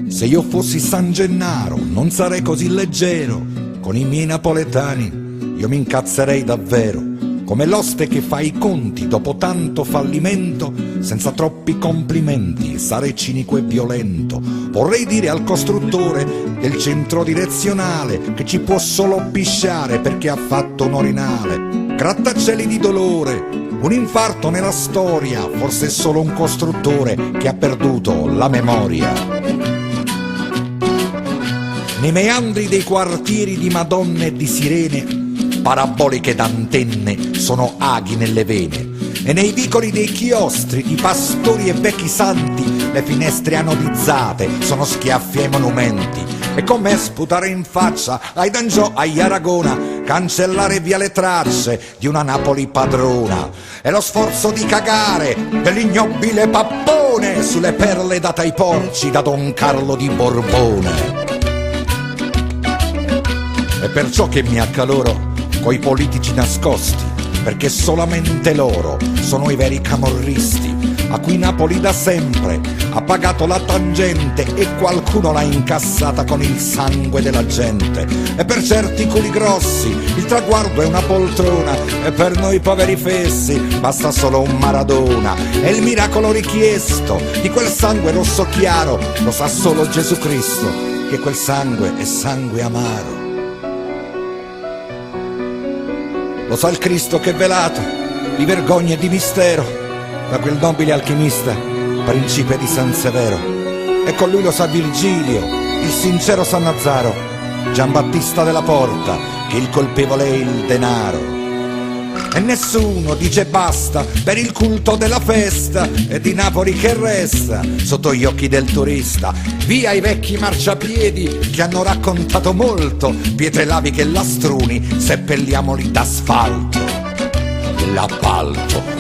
Se io fossi San Gennaro non sarei così leggero, con i miei napoletani io mi incazzerei davvero, come l'oste che fa i conti dopo tanto fallimento, senza troppi complimenti, sarei cinico e violento. Vorrei dire al costruttore del centro direzionale che ci può solo pisciare perché ha fatto un orinale. Grattacieli di dolore, un infarto nella storia, forse è solo un costruttore che ha perduto la memoria. Nei meandri dei quartieri di Madonne e di Sirene, paraboliche d'antenne sono aghi nelle vene, e nei vicoli dei chiostri di pastori e vecchi santi le finestre anodizzate sono schiaffi ai monumenti. È come sputare in faccia ai Dangiò, agli Aragona, cancellare via le tracce di una Napoli padrona. È lo sforzo di cagare dell'ignobile pappone sulle perle date ai porci da Don Carlo di Borbone. E perciò che mi accaloro coi politici nascosti, perché solamente loro sono i veri camorristi, a cui Napoli da sempre ha pagato la tangente e qualcuno l'ha incassata con il sangue della gente. E per certi culi grossi il traguardo è una poltrona, e per noi poveri fessi basta solo un Maradona. E il miracolo richiesto di quel sangue rosso chiaro lo sa solo Gesù Cristo, che quel sangue è sangue amaro. Lo sa il Cristo che è velato di vergogna e di mistero da quel nobile alchimista, principe di San Severo. E con lui lo sa Virgilio, il sincero San Nazzaro, Giambattista della Porta, che il colpevole è il denaro. E nessuno dice basta per il culto della festa, e di Napoli che resta sotto gli occhi del turista. Via i vecchi marciapiedi che hanno raccontato molto, pietre laviche e lastruni, seppelliamoli d'asfalto. L'appalto.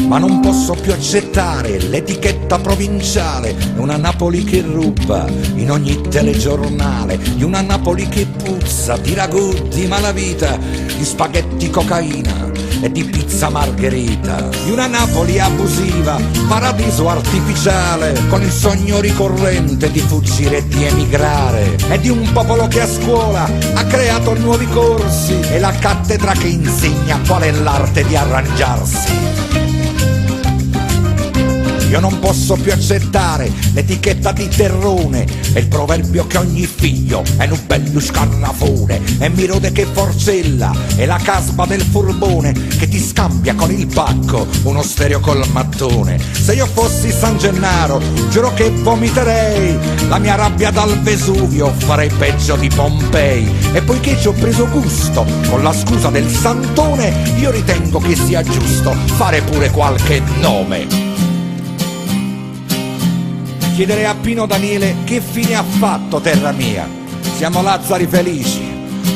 Ma non posso più accettare l'etichetta provinciale di una Napoli che ruba in ogni telegiornale, di una Napoli che puzza di ragù di malavita, di spaghetti cocaina e di pizza margherita, di una Napoli abusiva, paradiso artificiale, con il sogno ricorrente di fuggire e di emigrare, e di un popolo che a scuola ha creato nuovi corsi e la cattedra che insegna qual è l'arte di arrangiarsi. Io non posso più accettare l'etichetta di terrone e il proverbio che ogni figlio è un bello scarnafone, e mi rode che forcella è la casba del furbone che ti scambia con il pacco uno stereo col mattone. Se io fossi San Gennaro giuro che vomiterei la mia rabbia dal Vesuvio, farei peggio di Pompei. E poiché ci ho preso gusto con la scusa del santone, io ritengo che sia giusto fare pure qualche nome. Chiederei a Pino Daniele che fine ha fatto terra mia. Siamo Lazzari felici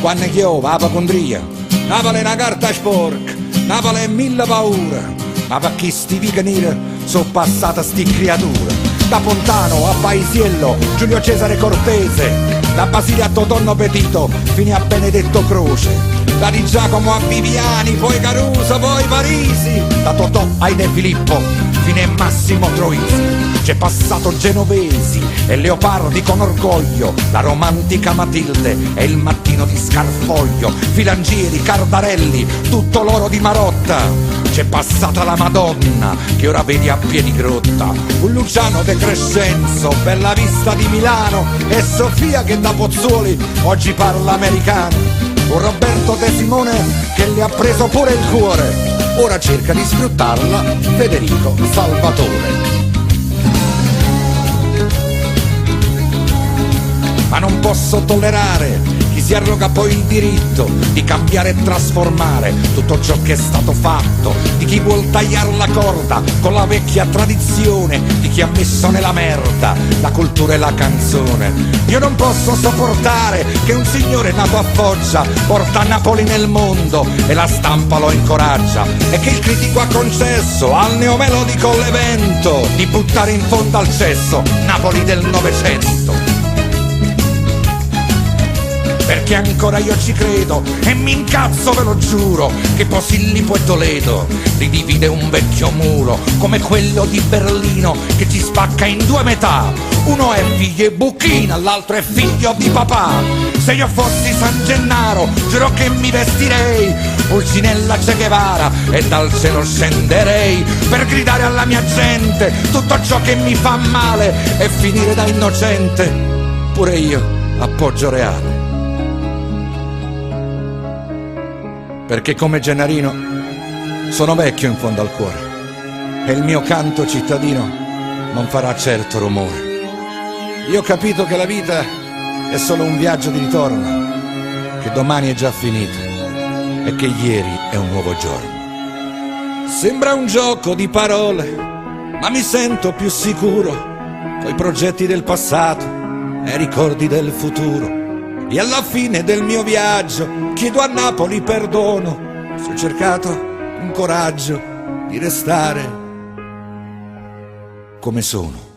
quando chiova la pacondria. Napoli è una carta sporca, Napoli è mille paure, ma per chi sti vicanire sono passate sti creature. Da Pontano a Paisiello, Giulio Cesare Cortese, da Basile a Totonno Petito fino a Benedetto Croce, da Di Giacomo a Viviani, poi Caruso, poi Parisi, da Totò ai De Filippo fino a Massimo Troisi. C'è passato Genovesi e Leopardi con orgoglio, la romantica Matilde e il mattino di Scarfoglio, Filangieri, Cardarelli, tutto l'oro di Marotta. C'è passata la Madonna che ora vedi a piedi grotta, un Luciano De Crescenzo, Bella Vista di Milano, e Sofia che da Pozzuoli oggi parla americano, un Roberto De Simone che le ha preso pure il cuore, ora cerca di sfruttarla Federico Salvatore. Ma non posso tollerare chi si arroga poi il diritto di cambiare e trasformare tutto ciò che è stato fatto, di chi vuol tagliare la corda con la vecchia tradizione, di chi ha messo nella merda la cultura e la canzone. Io non posso sopportare che un signore nato a Foggia porta Napoli nel mondo e la stampa lo incoraggia, e che il critico ha concesso al neomelodico l'evento di buttare in fondo al cesso Napoli del Novecento. perché ancora io ci credo e mi incazzo, ve lo giuro, che Posillipo e Toledo li divide un vecchio muro, come quello di Berlino che ci spacca in due metà. Uno è figlio e buchina, l'altro è figlio di papà. Se io fossi San Gennaro, giuro che mi vestirei Pulcinella Che Guevara e dal cielo scenderei per gridare alla mia gente tutto ciò che mi fa male e finire da innocente. Pure io appoggio Reale, perché come Gennarino sono vecchio in fondo al cuore e il mio canto cittadino non farà certo rumore. Io ho capito che la vita è solo un viaggio di ritorno, che domani è già finito e che ieri è un nuovo giorno. Sembra un gioco di parole, ma mi sento più sicuro coi progetti del passato e ricordi del futuro. E alla fine del mio viaggio chiedo a Napoli perdono se ho cercato un coraggio di restare come sono.